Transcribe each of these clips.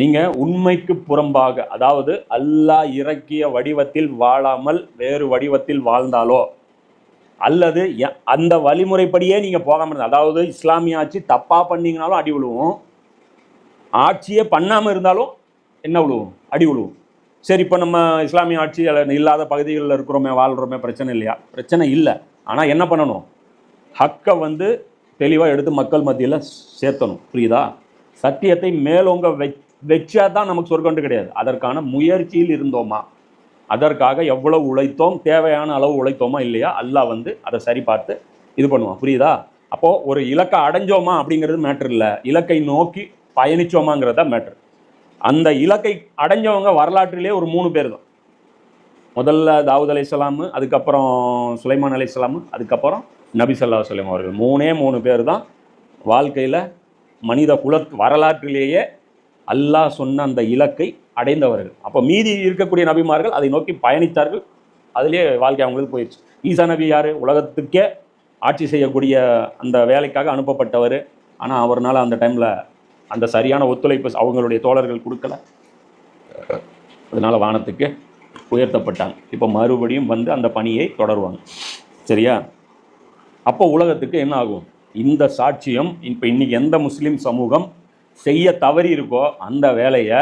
நீங்கள் உண்மைக்கு புறம்பாக, அதாவது அல்லாஹ் இறக்கிய வடிவத்தில் வாழாமல் வேறு வடிவத்தில் வாழ்ந்தாலோ, அல்லது அந்த வழிமுறைப்படியே நீங்கள் போகாமல் இருந்தால், அதாவது இஸ்லாமிய ஆட்சி தப்பாக பண்ணீங்கனாலும் அடி விழுவும், ஆட்சியே பண்ணாமல் இருந்தாலும் என்ன விழுவும்? அடி விழுவும். சரி, இப்போ நம்ம இஸ்லாமிய ஆட்சி இல்லாத பகுதிகளில் இருக்கிறோமே, வாழ்கிறோமே, பிரச்சனை இல்லையா? பிரச்சனை இல்லை. ஆனால் என்ன பண்ணணும்? ஹக்கை தெளிவாக எடுத்து மக்கள் மத்தியில் சேர்த்தணும். புரியுதா? சத்தியத்தை மேலோங்க வச்சா தான் நமக்கு சொர்க்கண்டு கிடையாது. அதற்கான முயற்சியில் இருந்தோமா, அதற்காக எவ்வளவு உழைத்தோம், தேவையான அளவு உழைத்தோமா இல்லையா, அல்லாஹ் அதை சரி பார்த்து இது பண்ணுவான். புரியுதா? அப்போது ஒரு இலக்கை அடைஞ்சோமா அப்படிங்கிறது மேட்ரு இல்லை, இலக்கை நோக்கி பயணிச்சோமாங்கிறது தான் மேட்ரு. அந்த இலக்கை அடைஞ்சவங்க வரலாற்றிலே ஒரு 3 பேர் தான். முதல்ல தாவூத் அலைஹிஸ்ஸலாம், அதுக்கப்புறம் சுலைமான் அலைஹிஸ்ஸலாம், அதுக்கப்புறம் நபி ஸல்லல்லாஹு அலைஹி வஸல்லம் அவர்கள். 3 பேர் தான் வாழ்க்கையில் மனித வரலாற்றிலேயே அல்லாஹ் சொன்ன அந்த இலக்கை அடைந்தவர்கள். அப்போ மீதி இருக்கக்கூடிய நபிமார்கள் அதை நோக்கி பயணித்தார்கள், அதிலே வாழ்க்கை அவங்களுக்கு போயிடுச்சு. ஈசா நபி யார்? உலகத்துக்கே ஆட்சி செய்யக்கூடிய அந்த வேலைக்காக அனுப்பப்பட்டவர். ஆனால் அவர்னால அந்த டைமில் அந்த சரியான ஒத்துழைப்பு அவங்களுடைய தோழர்கள் கொடுக்கல, அதனால் வானத்துக்கு உயர்த்தப்பட்டாங்க. இப்போ மறுபடியும் அந்த பணியை தொடருவாங்க. சரியா? அப்போ உலகத்துக்கு என்ன ஆகும்? இந்த சாட்சியம் இப்போ இன்றைக்கி எந்த முஸ்லீம் சமூகம் செய்ய தவறி இருக்கோ அந்த வேலையை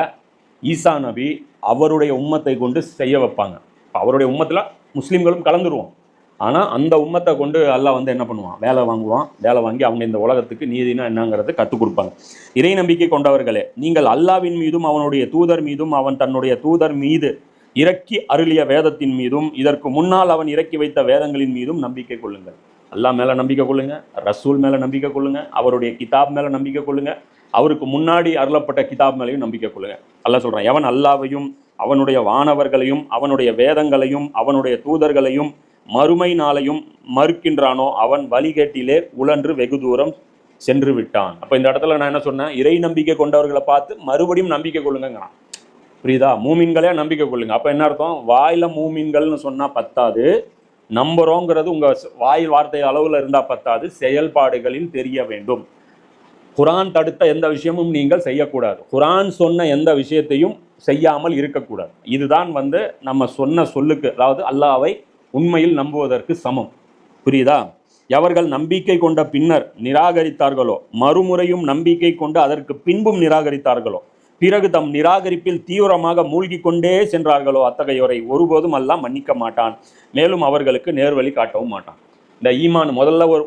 ஈசா நபி அவருடைய உம்மத்தை கொண்டு செய்ய வைப்பாங்க. இப்போ அவருடைய உம்மத்தில் முஸ்லீம்களும் கலந்துருவோம். ஆனால் அந்த உம்மத்தை கொண்டு அல்லாஹ் என்ன பண்ணுவான்? வேலை வாங்குவான். வேலை வாங்கி அவங்க இந்த உலகத்துக்கு நீதினா என்னங்கிறது கற்றுக் கொடுப்பாங்க. இறை நம்பிக்கை கொண்டவர்களே, நீங்கள் அல்லாஹ்வின் மீதும் அவனுடைய தூதர் மீதும் அவன் தன்னுடைய தூதர் மீது இறக்கி அருளிய வேதத்தின் மீதும் இதற்கு முன்னால் அவன் இறக்கி வைத்த வேதங்களின் மீதும் நம்பிக்கை கொள்ளுங்கள். அல்லாஹ் மேலே நம்பிக்கை கொள்ளுங்க, ரசூல் மேலே நம்பிக்கை கொள்ளுங்க, அவருடைய கிதாப் மேலே நம்பிக்கை கொள்ளுங்க, அவருக்கு முன்னாடி அருளப்பட்ட கிதாப் மேலேயும் நம்பிக்கை கொள்ளுங்க. அல்லாஹ் சொல்கிறான், எவன் அல்லாஹ்வையும் அவனுடைய வானவர்களையும் அவனுடைய வேதங்களையும் அவனுடைய தூதர்களையும் மறுமை நாளையும் மறுக்கின்றானோ அவன் வழிகேட்டிலே உழன்று வெகு தூரம் சென்று விட்டான். அப்போ இந்த இடத்துல நான் என்ன சொன்னேன்? இறை நம்பிக்கை கொண்டவர்களை பார்த்து மறுபடியும் நம்பிக்கை கொள்ளுங்கிறான். புரியுதா? மூமின்களே நம்பிக்கை கொள்ளுங்க. அப்போ என்ன அர்த்தம்? வாயில மூமின்கள்னு சொன்னால் பத்தாது, நம்புறோங்கிறது உங்கள் வாயில் வார்த்தை அளவில் இருந்தால் பத்தாது, செயல்பாடுகளில் தெரிய வேண்டும். குரான் தடுத்த எந்த விஷயமும் நீங்கள் செய்யக்கூடாது, குரான் சொன்ன எந்த விஷயத்தையும் செய்யாமல் இருக்கக்கூடாது. இதுதான் நம்ம சொன்ன சொல்லுக்கு, அதாவது அல்லாஹ்வை உண்மையில் நம்புவதற்கு சமம். புரியுதா? எவர்கள் நம்பிக்கை கொண்ட பின்னர் நிராகரித்தார்களோ, மறுமுறையும் நம்பிக்கை கொண்டு அதற்கு பின்பும் நிராகரித்தார்களோ, பிறகு தம் நிராகரிப்பில் தீவிரமாக மூழ்கி கொண்டே சென்றார்களோ, அத்தகையோரை ஒருபோதும் அல்லாஹ் மன்னிக்க மாட்டான், மேலும் அவர்களுக்கு நேர்வழி காட்டவும் மாட்டான். இந்த ஈமான் முதல்ல